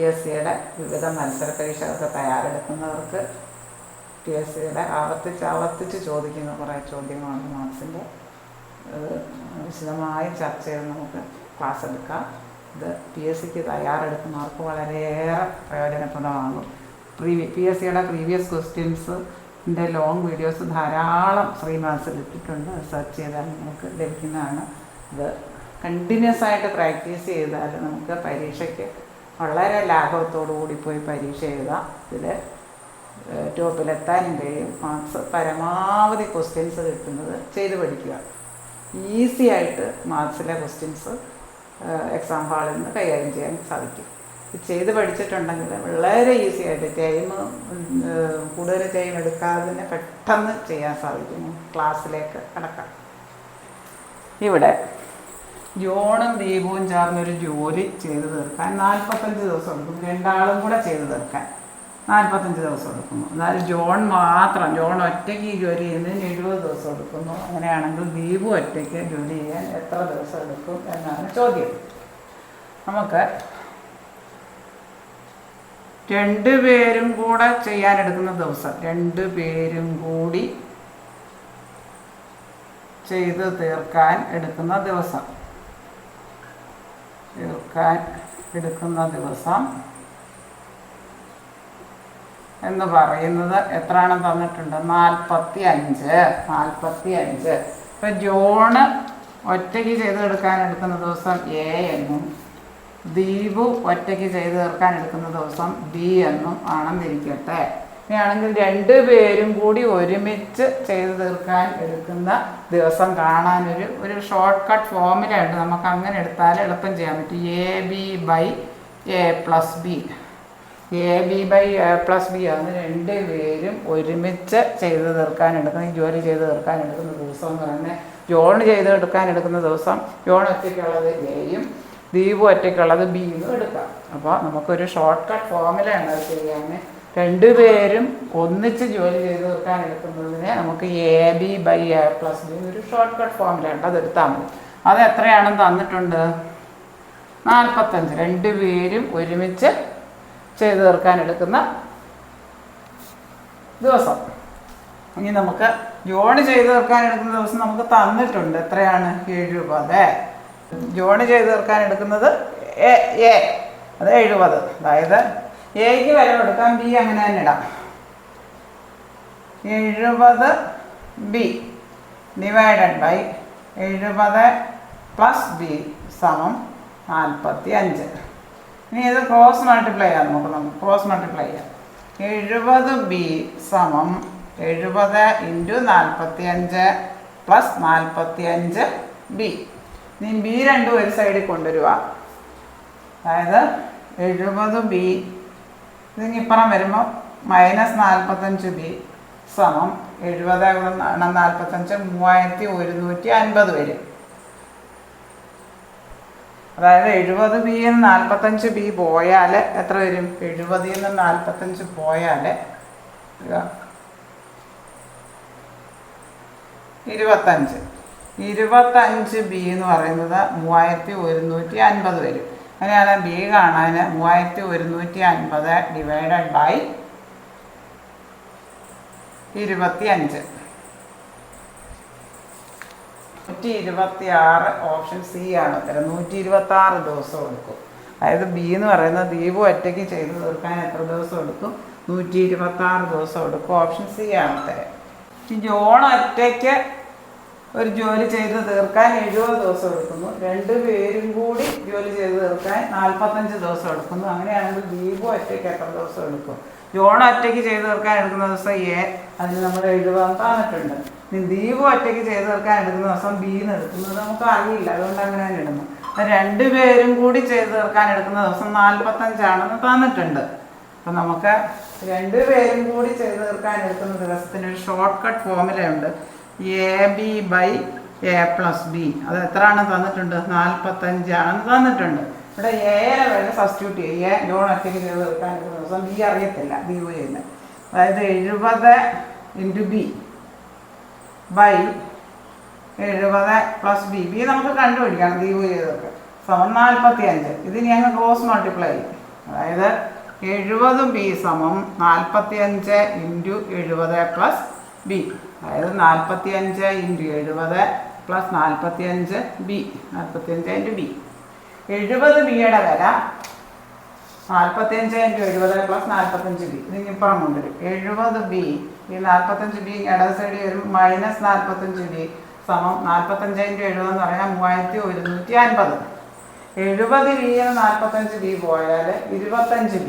S സിയുടെ വിവിധ മത്സര പരീക്ഷകൾക്ക് തയ്യാറെടുക്കുന്നവർക്ക് പി എസ് സിയുടെ ആവർത്തിച്ച് ചോദിക്കുന്ന കുറേ ചോദ്യങ്ങളാണ് മാത്സിൻ്റെ. വിശദമായി ചർച്ച ചെയ്ത് നമുക്ക് ക്ലാസ് എടുക്കാം. ഇത് പി എസ് സിക്ക് തയ്യാറെടുക്കുന്നവർക്ക് വളരെയേറെ പ്രയോജനപ്രദമാകും. പി എസ് സിയുടെ പ്രീവിയസ് ക്വസ്റ്റ്യൻസിൻ്റെ ലോങ് വീഡിയോസ് ധാരാളം മാത്സിൽ ഇട്ടിട്ടുണ്ട്. സെർച്ച് ചെയ്താൽ നമുക്ക് ലഭിക്കുന്നതാണ്. ഇത് കണ്ടിന്യൂസ് ആയിട്ട് പ്രാക്ടീസ് ചെയ്താൽ നമുക്ക് പരീക്ഷയ്ക്ക് വളരെ ലാഘവത്തോടു കൂടി പോയി പരീക്ഷ എഴുതാം. ഇതിൽ ടോപ്പിലെത്താനും കഴിയും. മാർക്സ് പരമാവധി ക്വസ്റ്റ്യൻസ് കിട്ടുന്നത് ചെയ്ത് പഠിക്കുക. ഈസി ആയിട്ട് മാത്സിലെ ക്വസ്റ്റ്യൻസ് എക്സാം ഹാളിൽ നിന്ന് കൈകാര്യം ചെയ്യാൻ സാധിക്കും. ഇത് ചെയ്ത് പഠിച്ചിട്ടുണ്ടെങ്കിൽ വളരെ ഈസി ആയിട്ട് കൂടുതൽ ടൈം എടുക്കാതെ തന്നെ പെട്ടെന്ന് ചെയ്യാൻ സാധിക്കും. ക്ലാസ്സിലേക്ക് കടക്കാം. ഇവിടെ ജോണും ദീപവും ചേർന്നൊരു ജോലി ചെയ്ത് തീർക്കാൻ 45 ദിവസം എടുക്കും. രണ്ടാളും കൂടെ ചെയ്ത് തീർക്കാൻ 45 ദിവസം എടുക്കുന്നു. എന്നാലും ജോൺ ഒറ്റയ്ക്ക് ഈ ജോലി ചെയ്യുന്നതിന് 70 ദിവസം എടുക്കുന്നു. അങ്ങനെയാണെങ്കിൽ ദീപു ഒറ്റയ്ക്ക് ജോലി ചെയ്യാൻ എത്ര ദിവസം എടുക്കും എന്നാണ് ചോദ്യം. നമുക്ക് രണ്ടുപേരും കൂടെ ചെയ്യാനെടുക്കുന്ന ദിവസം, രണ്ടുപേരും കൂടി ചെയ്ത് തീർക്കാൻ എടുക്കുന്ന ദിവസം എന്ന് പറയുന്നത് എത്രയാണെന്ന് തന്നിട്ടുണ്ട്? 45. ഇപ്പം ജോണ് ഒറ്റയ്ക്ക് ചെയ്ത് തീർക്കാൻ എടുക്കുന്ന ദിവസം എ എന്നും ദീപു ഒറ്റയ്ക്ക് ചെയ്ത് തീർക്കാൻ എടുക്കുന്ന ദിവസം ബി എന്നും ആണെന്നിരിക്കട്ടെ. ഇനിയാണെങ്കിൽ രണ്ടുപേരും കൂടി ഒരുമിച്ച് ചെയ്ത് തീർക്കാൻ എടുക്കുന്ന ദിവസം കാണാനൊരു ഷോർട്ട് കട്ട് ഫോർമുലയുണ്ട്. നമുക്ക് അങ്ങനെ എടുത്താൽ എളുപ്പം ചെയ്യാൻ പറ്റും. AB/A+B ആണ് രണ്ടുപേരും ഒരുമിച്ച് ചെയ്ത് തീർക്കാൻ എടുക്കുന്ന ജോലി ചെയ്ത് തീർക്കാൻ എടുക്കുന്ന ദിവസം എന്ന് പറഞ്ഞാൽ ജോൺ ചെയ്ത് എടുക്കാൻ എടുക്കുന്ന ദിവസം ജോൺ ഒറ്റയ്ക്കുള്ളത് എയും ദീപു ഒറ്റയ്ക്കുള്ളത് ബിയും എടുക്കാം. അപ്പോൾ നമുക്കൊരു ഷോർട്ട് കട്ട് ഫോർമുലയാണ് അത് ചെയ്യാൻ. രണ്ടുപേരും ഒന്നിച്ച് ജോലി ചെയ്ത് തീർക്കാൻ എടുക്കുന്നതിന് നമുക്ക് AB/A+B ഒരു ഷോർട്ട് കട്ട് ഫോർമുല ഉണ്ട്, അതെടുത്താൽ മതി. അത് എത്രയാണെന്ന് തന്നിട്ടുണ്ട്? 45. രണ്ടുപേരും ഒരുമിച്ച് ചെയ്ത് തീർക്കാൻ എടുക്കുന്ന ദിവസം. ഇനി നമുക്ക് ജോണ് ചെയ്ത് തീർക്കാൻ എടുക്കുന്ന ദിവസം നമുക്ക് തന്നിട്ടുണ്ട്. എത്രയാണ്? 70. ജോണ് ചെയ്ത് തീർക്കാൻ എടുക്കുന്നത് എ, അത് 70. അതായത് എക്ക് വില കൊടുക്കാൻ ബി അങ്ങനെ തന്നെ ഇടാം. 70B / 70+B = 45. ഇനി ഇത് ക്രോസ് മൾട്ടിപ്ലൈ ചെയ്യാം. നമുക്ക് ക്രോസ് മൾട്ടിപ്ലൈ ചെയ്യാം. 70B = 70 × 45 + 45B. ഇനി ബി രണ്ടും ഒരു സൈഡിൽ കൊണ്ടുവരിക. അതായത് 70B ഇതിങ്ങിപ്പുറം വരുമ്പോൾ -45B = 70 × 45 3150 വരും. അതായത് 70B ന്ന് 45B പോയാൽ എത്ര വരും? 70 ന്ന് 45 പോയാൽ 25. 25B എന്ന് പറയുന്നത് 3150 വരും. അങ്ങനെയാണ് ബി കാണാൻ 3150 / 25. 126 ഓപ്ഷൻ സി ആണ് ഉത്തരം. 126 ദിവസം എടുക്കും. അതായത് ബി എന്ന് പറയുന്നത് ദീപു ഒറ്റയ്ക്ക് ചെയ്ത് തീർക്കാൻ എത്ര ദിവസം എടുക്കും? 126 ദിവസം എടുക്കും. ഓപ്ഷൻ സി ആണ് ഉത്തരം. ജോൺ ഒറ്റയ്ക്ക് ഒരു ജോലി ചെയ്ത് തീർക്കാൻ 70 ദിവസം എടുക്കുന്നു. രണ്ടുപേരും കൂടി ജോലി ചെയ്ത് തീർക്കാൻ 45 ദിവസം എടുക്കുന്നു. അങ്ങനെയാണെങ്കിൽ ദീപു ഒറ്റയ്ക്ക് എത്ര ദിവസം എടുക്കും? ജോൺ ഒറ്റയ്ക്ക് ചെയ്ത് തീർക്കാൻ എടുക്കുന്ന ദിവസം എ, അതിന് നമ്മൾ 70 തന്നിട്ടുണ്ട്. ഇനി ദീപു ഒറ്റയ്ക്ക് ചെയ്ത് തീർക്കാൻ എടുക്കുന്ന ദിവസം ബി എന്ന് എടുക്കുന്നത് നമുക്ക് അറിയില്ല, അതുകൊണ്ട് അങ്ങനെ തന്നെ ഇടുന്നു. രണ്ടുപേരും കൂടി ചെയ്ത് തീർക്കാൻ എടുക്കുന്ന ദിവസം 45 ആണെന്ന് തന്നിട്ടുണ്ട്. അപ്പം നമുക്ക് രണ്ടുപേരും കൂടി ചെയ്ത് തീർക്കാൻ എടുക്കുന്ന ദിവസത്തിന് ഒരു ഷോർട്ട് കട്ട് ഫോർമുലയുണ്ട്. AB/A+B. അത് എത്രയാണ് തന്നിട്ടുണ്ട്? 45 ആണെന്ന് തന്നിട്ടുണ്ട്. ഇവിടെ എയുടെ വില സബ്സ്റ്റിറ്റ്യൂട്ട് ചെയ്യുക. ജോൺ ഒറ്റയ്ക്ക് ചെയ്ത് തീർക്കാൻ എടുക്കുന്ന ദിവസം ബി അറിയത്തില്ല, ദീപു ചെയ്യുന്നത്. അതായത് 70 × B / 70+B. ബി നമുക്ക് കണ്ടുപിടിക്കണം. ദീപു ചെയ്തൊക്കെ = 45. ഇതിന് ഞങ്ങൾ ക്രോസ് മൾട്ടിപ്ലൈ ചെയ്യും. അതായത് 70B സമം 45 ഇൻറ്റു 70 പ്ലസ് ബി. അതായത് 45 into 70 plus 45 B. 45 into B. 70Bയുടെ വില 45 ഇൻറ്റു 70 പ്ലസ് 45B. ഇതിനിപ്പുറം കൊണ്ടുവരും. 70B ഈ 45B ഇടത് സൈഡിൽ വരും. മൈനസ് 45B സമം 45 ഇൻറ്റു 70 എന്ന് പറഞ്ഞാൽ 3150. 70Bയിൽ 45B പോയാൽ 25B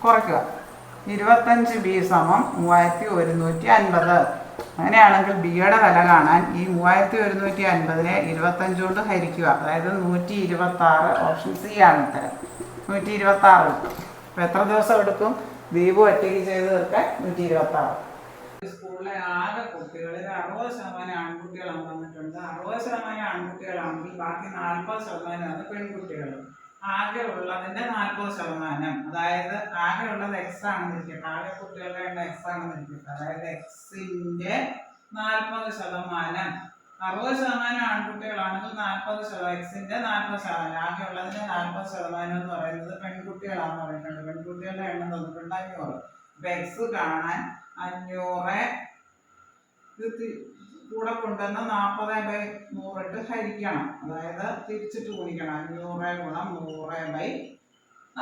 കുറയ്ക്കുക. 25B സമം 3150. അങ്ങനെയാണെങ്കിൽ ബിയുടെ വില കാണാൻ ഈ 3150നെ 25 കൊണ്ട് ഹരിക്കുക. അതായത് 126. ഓപ്ഷൻ സി ആണ് ഉത്തരം. 126 കിട്ടും. അപ്പോൾ എത്ര ദിവസം എടുക്കും? ദീപു ഒറ്റയ്ക്ക് ചെയ്ത് തീർക്കാൻ 126. സ്കൂളിലെ ആകെ കുട്ടികളിൽ 60% ആൺകുട്ടികളാണ് വന്നിട്ടുണ്ട്. 60% ആൺകുട്ടികളാണെങ്കിൽ ബാക്കി 40% പെൺകുട്ടികൾ. ആകെ ഉള്ളതിൻ്റെ 40%, അതായത് ആകെ ഉള്ളത് എക്സ് ആണെന്ന് ഇരിക്കട്ടെ. ആകെ കുട്ടികളുടെ എണ്ണം എക്സ് ആണെന്ന് ഇരിക്കട്ടെ. അതായത് എക്സിൻ്റെ 40%. 60% ആൺകുട്ടികളാണെങ്കിൽ 40%, എക്സിൻ്റെ 40%. ആകെ ഉള്ളതിൻ്റെ 40% എന്ന് പറയുന്നത് പെൺകുട്ടികളാണെന്ന് പറയുന്നുണ്ട്. പെൺകുട്ടികളുടെ എണ്ണം തന്നിട്ടുണ്ട് 500. അപ്പം എക്സ് കാണാൻ 500 കൂടെ കൊണ്ടുവന്ന് 40/100 ഇട്ട് ഹരിക്കണം. അതായത് തിരിച്ചിട്ട് കുടിക്കണം. 500 ഗുണം 100/40. ആ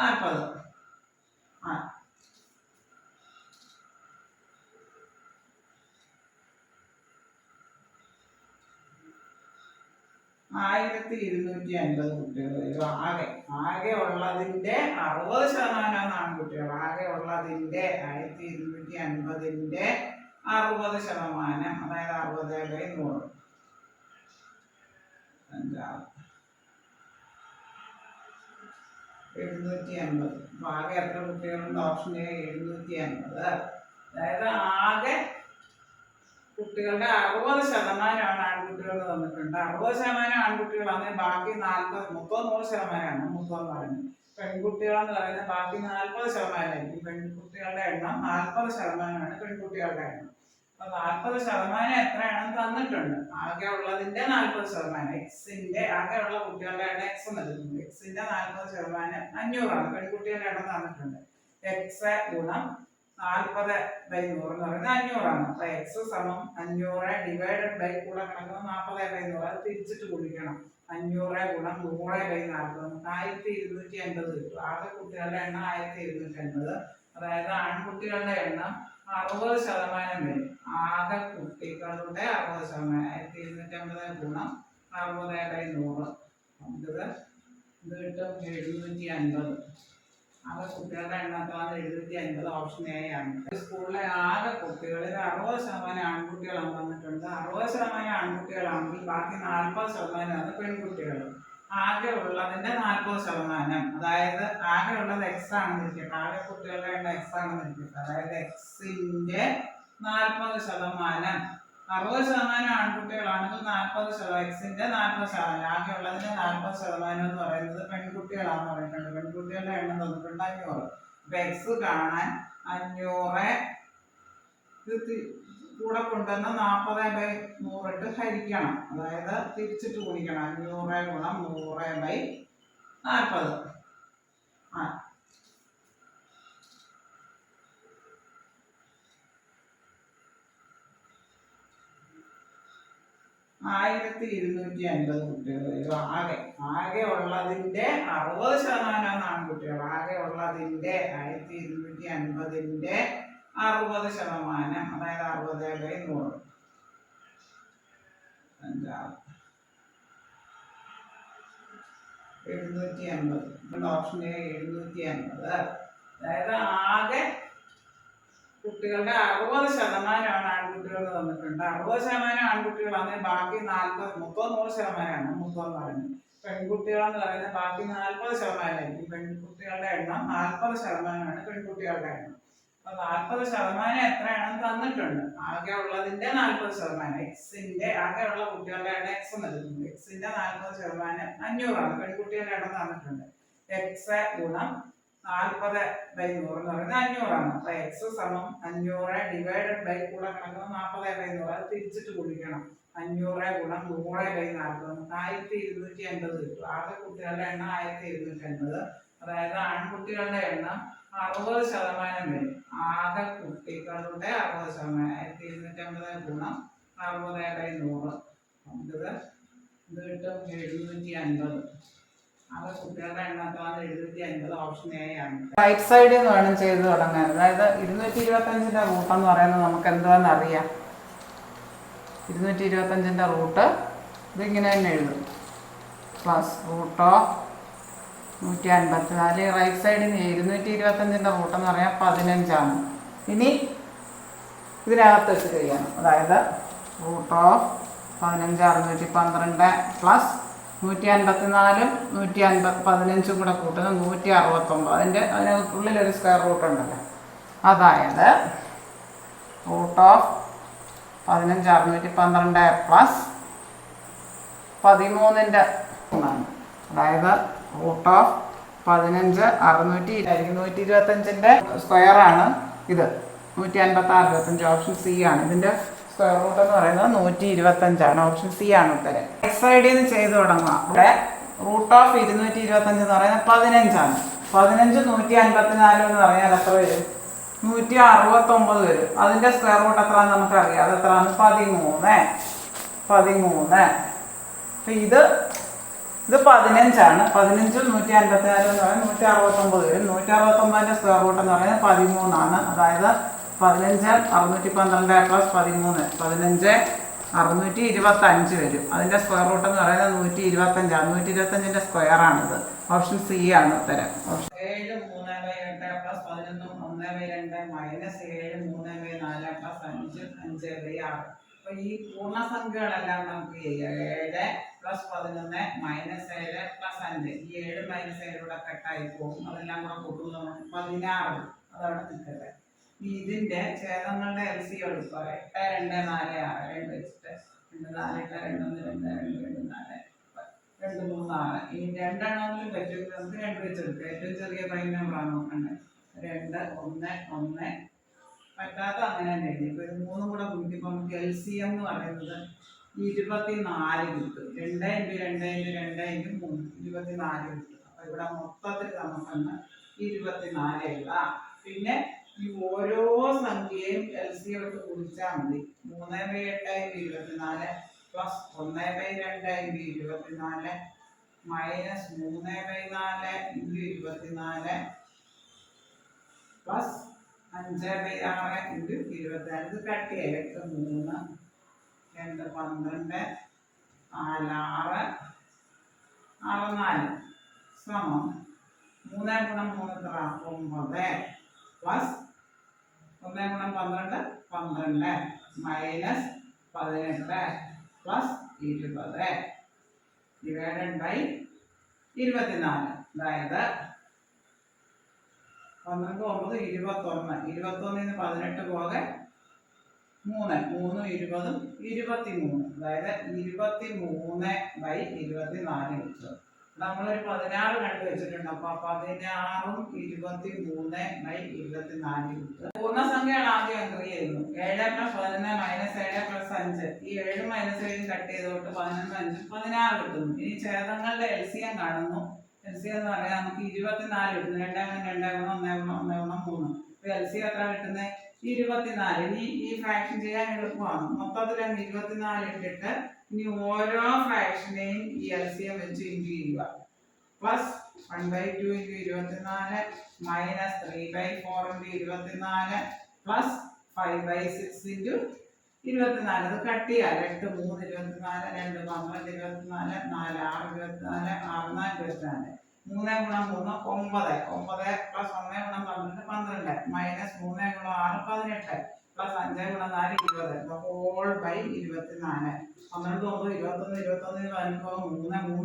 1250 കുട്ടികൾ വരും. ആകെ ഉള്ളതിൻ്റെ 60% ആൺകുട്ടികൾ. ആകെ ഉള്ളതിൻ്റെ 1250ൻ്റെ 60%, അതായത് 60/100. 750. ആകെ എത്ര കുട്ടികളുണ്ട്? Option A 750. അതായത് ആകെ കുട്ടികളുടെ 60% ആൺകുട്ടികൾ തന്നിട്ടുണ്ട്. 60% ആൺകുട്ടികളാണെങ്കിൽ ബാക്കി 40, മൊത്തം 100%. മൊത്തം പറയുന്നത് പെൺകുട്ടികളെന്ന് പറയുന്നത് ബാക്കി 40%. പെൺകുട്ടികളുടെ എണ്ണം 40%. പെൺകുട്ടികളുടെ എണ്ണം. അപ്പൊ 40% എത്രയാണെന്ന് തന്നിട്ടുണ്ട്. ആകെ ഉള്ളതിന്റെ 40%. എക്സിന്റെ ആകെ ഉള്ള കുട്ടികളുടെ എണ്ണം എക്സ് നൽകുന്നു. എക്സിന്റെ 40% 500. പെൺകുട്ടികളുടെ എണ്ണം തന്നിട്ടുണ്ട്. എക്സ് ഗുണം 40/100 എന്ന് പറയുന്നത് 500. അപ്പൊ എക്സ് സമം 500 ഡിവൈഡഡ് ബൈ കൂടെ കിടക്കുന്നത് 40/100. അത് തിരിച്ചിട്ട് കുടിക്കണം. 500 ഗുണം 100/40. നമുക്ക് 1250 കിട്ടും. ആകെ കുട്ടികളുടെ എണ്ണം 1250. അതായത് ആൺകുട്ടികളുടെ എണ്ണം 60% വരും. ആകെ കുട്ടികളുടെ 60%. 1250 ഗുണം 60/100. ഇത് കിട്ടും 750. ആകെ കുട്ടികളുടെ എണ്ണത്തിലാണ് 750. ഓപ്ഷൻ എ ആണ്. സ്കൂളിലെ ആകെ കുട്ടികളിൽ 60% ആൺകുട്ടികളാണ് വന്നിട്ടുണ്ട്. 60% ആൺകുട്ടികളാണെങ്കിൽ ബാക്കി 40% പെൺകുട്ടികൾ. ആകെ ഉള്ളതിന്റെ 40%, അതായത് ആകെ ഉള്ളത് എക്സ് ആണെന്ന് ഇരിക്കട്ടെ. ആകെ കുട്ടികളുടെ എണ്ണം എക്സ് ആണെന്ന് ഇരിക്കട്ടെ. അതായത് എക്സിന്റെ 40%. 60% ആൺകുട്ടികളാണെങ്കിൽ 40%, എക്സിന്റെ 40%. ആകെ ഉള്ളതിന്റെ 40% എന്ന് പറയുന്നത് പെൺകുട്ടികളാണെന്ന് പറയുന്നുണ്ട്. പെൺകുട്ടികളുടെ എണ്ണം തന്നിട്ടുണ്ട് 500. അപ്പൊ എക്സ് കാണാൻ 500 കൂടെ കൊണ്ടുവന്ന് 40/100 ഇട്ട് ഹരിക്കണം. അതായത് തിരിച്ചിട്ട് കുടിക്കണം. 500 ഗുണം 100/40. ആ 1250 കുട്ടികൾ വരും. ആകെ ഉള്ളതിന്റെ 60% ആൺകുട്ടികൾ. ആകെ ഉള്ളതിന്റെ 1250ന്റെ 60%, അതായത് 60/100. 750. Option A 750. അതായത് ആകെ കുട്ടികളുടെ 60% ആൺകുട്ടികൾ തന്നിട്ടുണ്ട്. 60% ആൺകുട്ടികളാണെങ്കിൽ ബാക്കി 40, മൊത്തം 100%. മൊത്തം പറയുന്നത് പെൺകുട്ടികളെന്ന് പറയുന്നത് ബാക്കി 40%. പെൺകുട്ടികളുടെ എണ്ണം 40%. പെൺകുട്ടികളുടെ എണ്ണം. അപ്പൊ 40% എത്രയാണെന്ന് തന്നിട്ടുണ്ട്. ആകെ ഉള്ളതിന്റെ 40%. എക്സിന്റെ ആകെ ഉള്ള കുട്ടികളുടെ എണ്ണം എക്സ് നൽകുന്നു. എക്സിന്റെ 40% 500. പെൺകുട്ടികളുടെ എണ്ണം തന്നിട്ടുണ്ട്. എക്സ് ഗുണം 40/100 എന്ന് പറയുന്നത് 500. അപ്പൊ എക്സ് സമം 500 ഡിവൈഡഡ് ബൈ കൂടെ കിടക്കുന്നത് 40/100. അത് തിരിച്ചിട്ട് കുടിക്കണം. 500 ഗുണം 100/40. നമുക്ക് 1250 കിട്ടും. ആകെ കുട്ടികളുടെ എണ്ണം 1250. അതായത് ആൺകുട്ടികളുടെ എണ്ണം 60% വരും. ആകെ കുട്ടികളുടെ 60%, 1250 ഗുണം 60/100, ഇത് കിട്ടും 750. ആകെ കുട്ടികളുടെ എണ്ണത്താണ് 750. ഓപ്ഷൻ എ ആണ്. റൈറ്റ് സൈഡിൽ നിന്ന് വേണം ചെയ്ത് തുടങ്ങാൻ. അതായത് 225-ന്റെ റൂട്ട് എന്ന് പറയുന്നത് നമുക്ക് എന്താണെന്ന് അറിയാം. 225-ന്റെ റൂട്ട് ഇതിങ്ങനെ തന്നെ എഴുതും. Plus root of 154. റൈറ്റ് സൈഡിൽ നിന്ന് 225-ന്റെ റൂട്ട് എന്ന് പറയാൻ 15 ഇനി ഇതിനകത്ത് വെച്ച് ചെയ്യണം. അതായത് റൂട്ട് ഓഫ് 15 612 പ്ലസ് 154 115 കൂടെ കൂട്ടുന്നത് 169. അതിനുള്ളിലൊരു സ്ക്വയർ റൂട്ട് ഉണ്ടല്ലോ. അതായത് റൂട്ട് ഓഫ് 15 612 പ്ലസ് 13-ന്റെ ആണ്. അതായത് റൂട്ട് ഓഫ് 15 225-ന്റെ സ്ക്വയറാണ് ഇത്. 156 25. ഓപ്ഷൻ സി ആണ്. ഇതിൻ്റെ സ്ക്വയർ റൂട്ട് എന്ന് പറയുന്നത് 125. ഓപ്ഷൻ സി ആണ് ഉത്തരം. റൈറ്റ് സൈഡിൽ നിന്ന് ചെയ്ത് തുടങ്ങാം. ഇവിടെ റൂട്ട് ഓഫ് 225 എന്ന് പറയുന്നത് 15. 15 154 എന്ന് പറഞ്ഞാൽ എത്ര വരും? 169 വരും. അതിൻ്റെ സ്ക്വയർ റൂട്ട് എത്രയാണെന്ന് നമുക്കറിയാം. അത് എത്രയാണ്? 13. അപ്പം ഇത് 15. 15 154 എന്ന് പറയുന്നത് 169 വരും. 169-ന്റെ സ്ക്വയർ റൂട്ട് എന്ന് പറയുന്നത് 13. അതായത് 15 612 പ്ലസ് 13 15 625 വരും. അതിൻ്റെ സ്ക്വയർ റൂട്ട് എന്ന് പറയുന്നത് 125. 125-ന്റെ സ്ക്വയറാണിത്. ഓപ്ഷൻ സി ആണ് ഉത്തരം. Option 7 3/8 plus 11 1/2 minus 7 3/4 plus 5 5/6. അപ്പോൾ ഈ പൂർണ്ണസംഖ്യകളെല്ലാം നമുക്ക് ചെയ്യാം. 7 പ്ലസ് 11 മൈനസ് 7 പ്ലസ് 5. ഈ 7 മൈനസ് 7 കൂടെ കട്ടായി പോകും. അതെല്ലാം കൂടെ കൂട്ടുമ്പോൾ 16. അതവിടെ നിൽക്കട്ടെ. ഇതിന്റെ ഛേദങ്ങളുടെ LCM എടുക്കുക. 8 2 4 6 2 വെച്ചിട്ട് 2 4 8 2 1 2 2 4 2 3 6. ഇനി 2 എണ്ണമെങ്കിലും പറ്റും. നമുക്ക് 2 വെച്ചെടുക്കുക. ഏറ്റവും ചെറിയ പ്രൈം നമ്പറാണ് നോക്കേണ്ടത്. 2 1 1 പറ്റാത്ത അങ്ങനെ തന്നെ എഴുതി. ഇപ്പോൾ ഇത് 3 കൂടെ കൂട്ടിയപ്പോൾ നമുക്ക് LCM എന്ന് പറയുന്നത് 24 കിട്ടും. 2 × 2 × 2 × 3 24 കിട്ടും. അപ്പോൾ ഇവിടെ മൊത്തത്തിൽ നമുക്കൊന്ന് 24 എഴുതാം. പിന്നെ ഈ ഓരോ സംഖ്യയും LCM എടുത്ത് കുറിച്ചാൽ മതി. 3/8 24 പ്ലസ് 1/2 24 മൈനസ് 3/4 × 24 പ്ലസ് 5/6 × 24. ഇത് കട്ടിയായി. 8 3 2 12 4 6 6 4 സമം 3 × 3 9 plus 1 × 12 12 minus 18 plus 20 divided by 24. അതായത് 12 9 21. 21-ന് 18 പോകെ 3 3 20 23. അതായത് 23/24 കിട്ടും. നമ്മളൊരു 16 കണ്ടു വെച്ചിട്ടുണ്ട്. അപ്പോൾ 16 23/24 കിട്ടും. പൂർണ്ണസംഖ്യയാണ് ആദ്യം എൻട്രി ചെയ്യുന്നു. 7 + 11 - 7 + 5. ഈ 7 - 7 കട്ട് ചെയ്തോട്ട് 11 5 16 കിട്ടുന്നു. ഇനി ഛേദങ്ങളുടെ LCM കാണുന്നു. LCM എന്ന് പറയാൻ നമുക്ക് 24 കിട്ടുന്നു. 2 × 2 × 1 × 1 × 3. അപ്പോൾ LCM എത്ര കിട്ടുന്നത്? 24. ഇനി ഈ ഫ്രാക്ഷൻ ചെയ്യാൻ എളുപ്പമാണ്. മൊത്തത്തിൽ 24 ഇട്ടിട്ട് ഇനി ഓരോ ഫ്രാക്ഷനെയും ഈ LCM വെച്ച് ഇൻറ്റു ചെയ്യുക. Plus 1/2 × 24 minus 3/4 × 24 plus 5/6 × 24. അത് കട്ട് ചെയ്യാം. 8 3 24 2 12 24 4 6 24 6 4 24 3 × 3 9 9 plus 1 × 12 12 minus 3 × 6 18 plus 5 × 4 20. Whole by 24. 12 9 21 21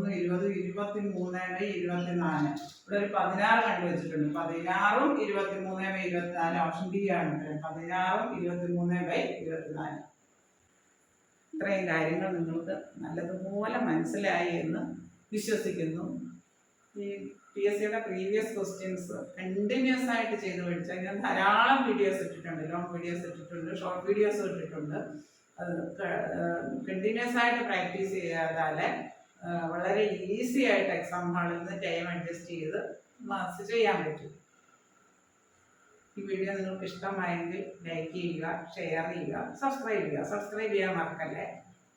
3 3 20 23/24. ഇവിടെ ഒരു 16 കണ്ടുവച്ചിട്ടുണ്ട്. 16ഉം 23/24. ഓപ്ഷൻ ഡി ആണ്. 16ഉം 23/24. ഇത്രയും കാര്യങ്ങൾ നിങ്ങൾക്ക് നല്ലതുപോലെ മനസ്സിലായി എന്ന് വിശ്വസിക്കുന്നു. ഈ PSCയുടെ പ്രീവിയസ് ക്വസ്റ്റ്യൻസ് കണ്ടിന്യൂസ് ആയിട്ട് ചെയ്ത് പഠിച്ചാൽ ഞാൻ ധാരാളം വീഡിയോസ് ഇട്ടിട്ടുണ്ട്. ലോങ് വീഡിയോസ് ഇട്ടിട്ടുണ്ട്, ഷോർട്ട് വീഡിയോസ് ഇട്ടിട്ടുണ്ട്. അത് കണ്ടിന്യൂസ് ആയിട്ട് പ്രാക്ടീസ് ചെയ്യാതെ വളരെ ഈസി ആയിട്ട് എക്സാം ഹാളിൽ നിന്ന് ടൈം അഡ്ജസ്റ്റ് ചെയ്ത് മസാജ് ചെയ്യാൻ പറ്റും. ഈ വീഡിയോ നിങ്ങൾക്ക് ഇഷ്ടമായെങ്കിൽ ലൈക്ക് ചെയ്യുക, ഷെയർ ചെയ്യുക, സബ്സ്ക്രൈബ് ചെയ്യാൻ മറക്കല്ലേ.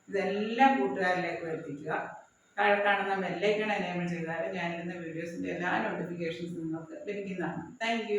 ഇതെല്ലാം കൂട്ടുകാരിലേക്ക് എത്തിക്കുക. താഴെ കാണുന്ന ബെല്ലൈക്കൺ എനേബിൾ ചെയ്താൽ ഞാനിടുന്ന വീഡിയോസിൻ്റെ എല്ലാ നോട്ടിഫിക്കേഷൻസും നിങ്ങൾക്ക് ലഭിക്കുന്നതാണ്. താങ്ക്